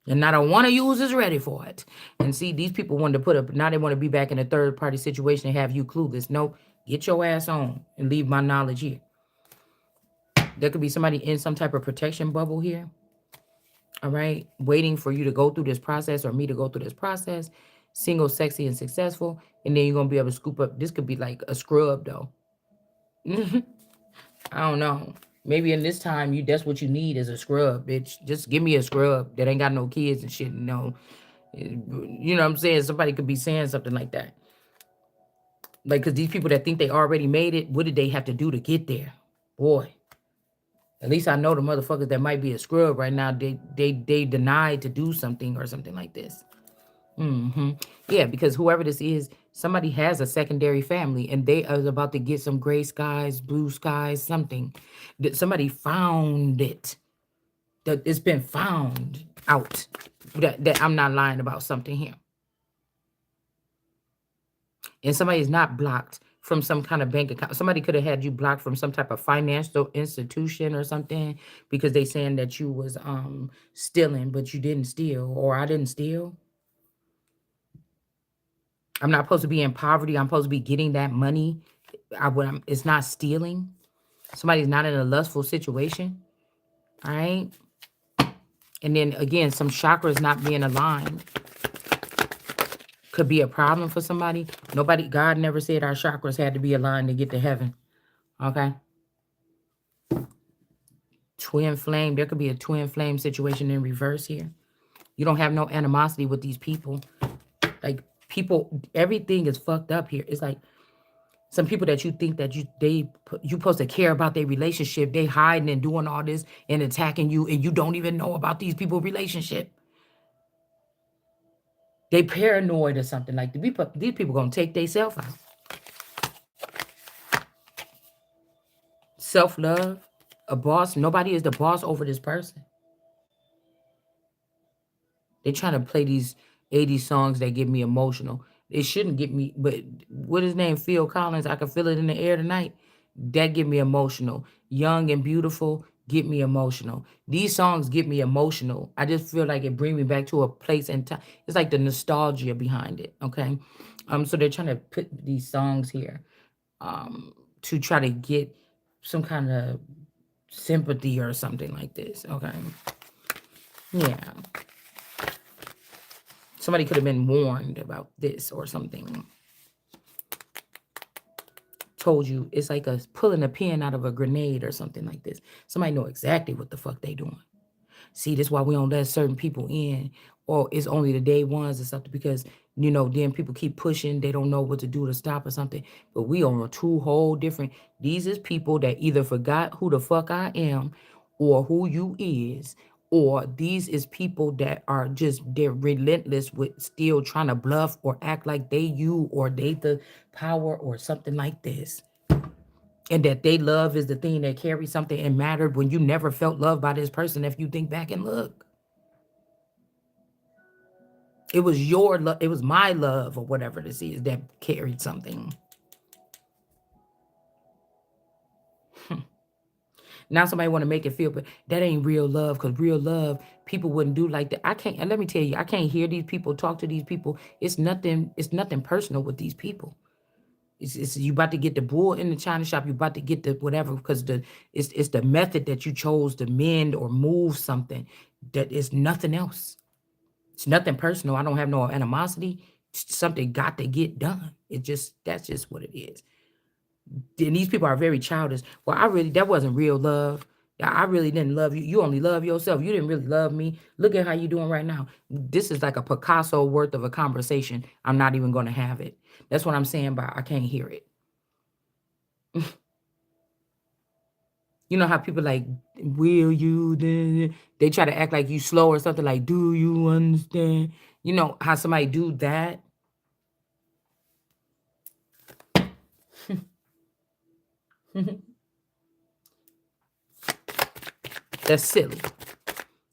And not a one of you is ready for it. And see, these people wanted to put up, now they want to be back in a third party situation and have you clueless. No, get your ass on and leave my knowledge here. There could be somebody in some type of protection bubble here. All right. Waiting for you to go through this process or me to go through this process. Single, sexy, and successful. And then you're going to be able to scoop up. This could be like a scrub though. I don't know. Maybe in this time, that's what you need is a scrub, bitch. Just give me a scrub that ain't got no kids and shit. No, you know what I'm saying? Somebody could be saying something like that. Like, because these people that think they already made it, what did they have to do to get there? Boy, at least I know the motherfuckers that might be a scrub right now, they denied to do something or something like this. Yeah, because whoever this is, somebody has a secondary family and they are about to get some gray skies, blue skies, something. That somebody found it. That it's been found out. That I'm not lying about something here. And somebody is not blocked from some kind of bank account. Somebody could have had you blocked from some type of financial institution or something because they saying that you was stealing, but you didn't steal, or I didn't steal. I'm not supposed to be in poverty. I'm supposed to be getting that money. It's not stealing. Somebody's not in a lustful situation. All right. And then again, some chakras not being aligned could be a problem for somebody. God never said our chakras had to be aligned to get to heaven. Okay. Twin flame. There could be a twin flame situation in reverse here. You don't have no animosity with these people. Like people, everything is fucked up here. It's like some people that you think that you supposed to care about their relationship, they hiding and doing all this and attacking you, and you don't even know about these people's relationship. They paranoid or something. Like these people gonna take themselves out. Self-love, a boss. Nobody is the boss over this person. They trying to play these 80s songs that get me emotional. It shouldn't get me, but what his name? Phil Collins. I can feel it in the air tonight. That get me emotional. Young and beautiful get me emotional. These songs get me emotional. I just feel like it bring me back to a place and time. It's like the nostalgia behind it. Okay. So they're trying to put these songs here to try to get some kind of sympathy or something like this. Okay. Yeah. Somebody could have been warned about this or something. told you it's like a pulling a pin out of a grenade or something like this. Somebody know exactly what the fuck they doing. See, this is why we don't let certain people in, or it's only the day ones or something, because then people keep pushing, they don't know what to do to stop or something. But we on a two whole different. These is people that either forgot who the fuck I am, or who you is, or these is people that are just they're relentless with still trying to bluff or act like they you or they the power or something like this, and that they love is the thing that carries something and mattered when you never felt loved by this person. If you think back and look, it was your love, it was my love or whatever this is that carried something. Now somebody want to make it feel, but that ain't real love, because real love, people wouldn't do like that. I can't, and let me tell you, I can't hear these people, talk to these people. It's nothing personal with these people. It's you about to get the bull in the china shop. You about to get the whatever, because it's the method that you chose to mend or move something. That is nothing else. It's nothing personal. I don't have no animosity. Something got to get done. That's just what it is. And these people are very childish. Well, that wasn't real love. I really didn't love you. You only love yourself. You didn't really love me. Look at how you doing right now. This is like a Picasso worth of a conversation. I'm not even going to have it. That's what I'm saying by I can't hear it. You know how people like, will you? They try to act like you slow or something, like, do you understand? You know how somebody do that? That's silly.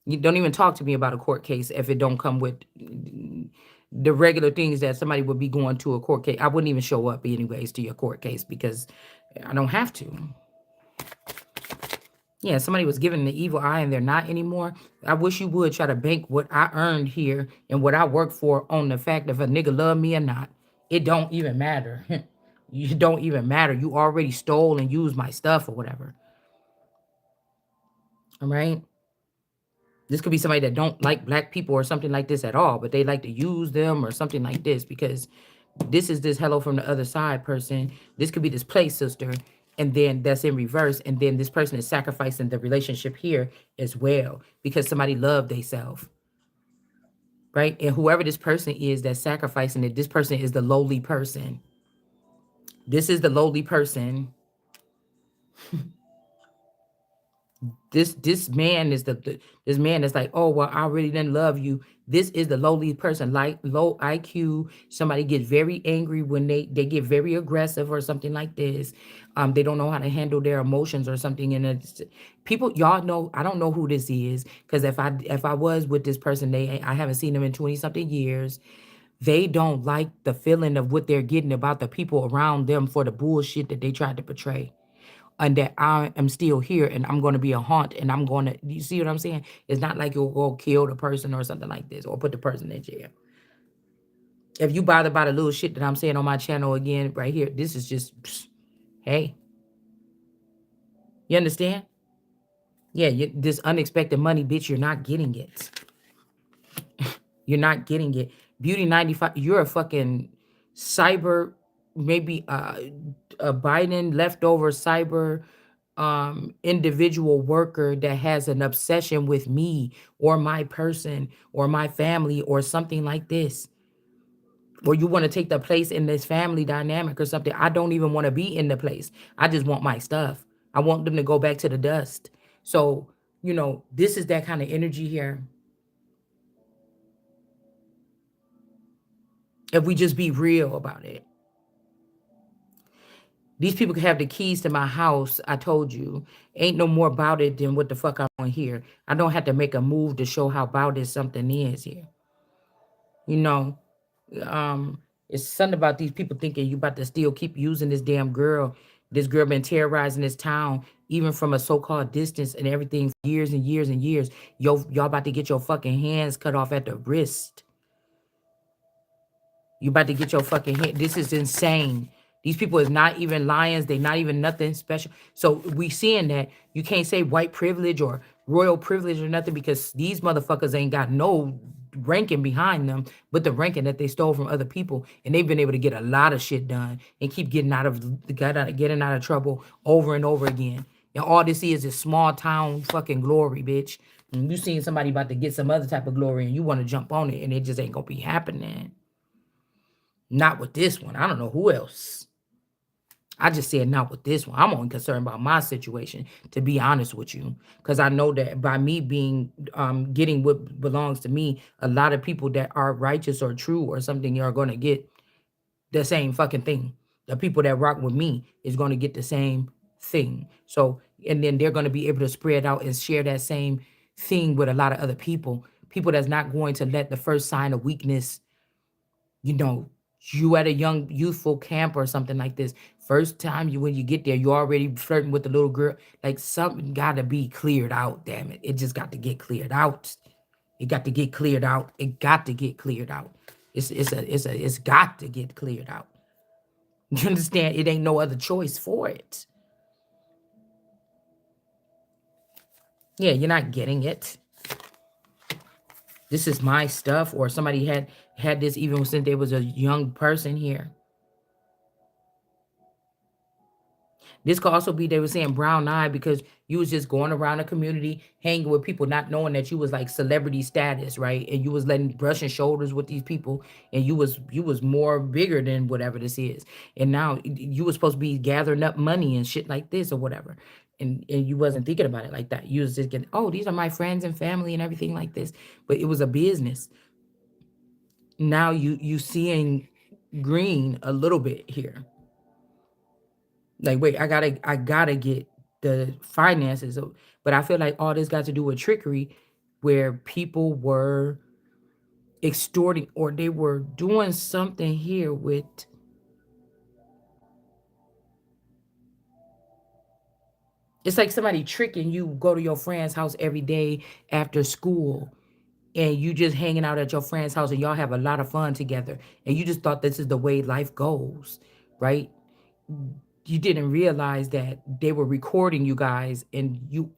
You don't even talk to me about a court case if it don't come with the regular things that somebody would be going to a court case. I wouldn't even show up anyways to your court case because I don't have to. Yeah, somebody was given the evil eye and they're not anymore. I wish you would try to bank what I earned here and what I worked for on the fact if a nigga love me or not. It don't even matter. You don't even matter. You already stole and used my stuff or whatever. All right? This could be somebody that don't like black people or something like this at all, but they like to use them or something like this, because this is this hello from the other side person. This could be this play sister, and then that's in reverse, and then this person is sacrificing the relationship here as well because somebody loved theyself, right? And whoever this person is that's sacrificing it, this person is the lowly person. This is the lowly person. This man is this man is like, oh well, I really didn't love you. This is the lowly person, like low IQ. Somebody gets very angry when they get very aggressive or something like this. They don't know how to handle their emotions or something. And it's, people, y'all know, I don't know who this is, because if I was with this person, I haven't seen them in 20 something years. They don't like the feeling of what they're getting about the people around them for the bullshit that they tried to portray, and that I am still here and I'm going to be a haunt and I'm going to, you see what I'm saying? It's not like you'll go kill the person or something like this or put the person in jail. If you bother about the little shit that I'm saying on my channel again, right here, this is just, hey, you understand? Yeah, this unexpected money, bitch, you're not getting it. You're not getting it. Beauty 95, you're a fucking cyber, maybe a Biden leftover cyber individual worker that has an obsession with me or my person or my family or something like this. Or you want to take the place in this family dynamic or something. I don't even want to be in the place. I just want my stuff. I want them to go back to the dust. So, this is that kind of energy here. If we just be real about it. These people can have the keys to my house. I told you. Ain't no more about it than what the fuck I'm on here. I don't have to make a move to show how about it something is here. You know, it's something about these people thinking you about to still keep using this damn girl. This girl been terrorizing this town, even from a so-called distance and everything, for years and years and years. Y'all about to get your fucking hands cut off at the wrist. You about to get your fucking hand. This is insane. These people is not even lions. They not even nothing special. So we seeing that you can't say white privilege or royal privilege or nothing, because these motherfuckers ain't got no ranking behind them, but the ranking that they stole from other people, and they've been able to get a lot of shit done and keep getting out of trouble over and over again. And all this is small town fucking glory, bitch. And you seen somebody about to get some other type of glory, and you want to jump on it, and it just ain't gonna be happening. Not with this one. I don't know who else. I just said not with this one. I'm only concerned about my situation, to be honest with you, because I know that by me being getting what belongs to me, a lot of people that are righteous or true or something are going to get the same fucking thing. The people that rock with me is going to get the same thing. So, and then they're going to be able to spread out and share that same thing with a lot of other people. People that's not going to let the first sign of weakness, you know, you at a young youthful camp or something like this, first time you when you get there, you already flirting with the little girl. Like, something got to be cleared out. Damn it, it just got to get cleared out. It got to get cleared out. It got to get cleared out. It's got to get cleared out. You understand? It ain't no other choice for it. Yeah, you're not getting it. This is my stuff, or somebody had this even since there was a young person here. This could also be, they were saying brown eye, because you was just going around the community, hanging with people, not knowing that you was like celebrity status, right? And you was brushing shoulders with these people, and you was more bigger than whatever this is. And now you was supposed to be gathering up money and shit like this or whatever. And you wasn't thinking about it like that. You was just getting, oh, these are my friends and family and everything like this. But it was a business. Now you seeing green a little bit here. Like, wait, I gotta get the finances. But I feel like all this got to do with trickery, where people were extorting, or they were doing something here with, it's like somebody tricking you, go to your friend's house every day after school, and you just hanging out at your friend's house, and y'all have a lot of fun together, and you just thought this is the way life goes, right? You didn't realize that they were recording you guys, and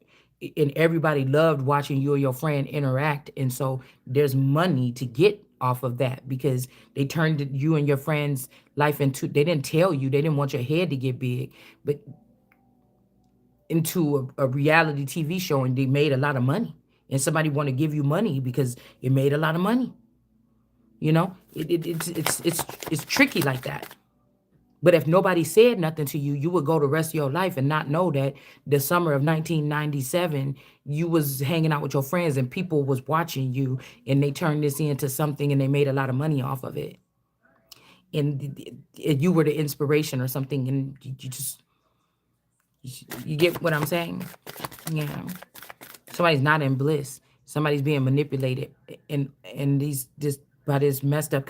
everybody loved watching you and your friend interact. And so there's money to get off of that, because they turned you and your friend's life into, they didn't tell you, they didn't want your head to get big, but into a reality TV show, and they made a lot of money, and somebody want to give you money because it made a lot of money. It's tricky like that. But if nobody said nothing to you, you would go the rest of your life and not know that the summer of 1997, you was hanging out with your friends and people was watching you, and they turned this into something, and they made a lot of money off of it. And you were the inspiration or something, and you get what I'm saying? Yeah. Somebody's not in bliss. Somebody's being manipulated, and these this by this messed up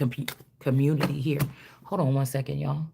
community here. Hold on one second, y'all.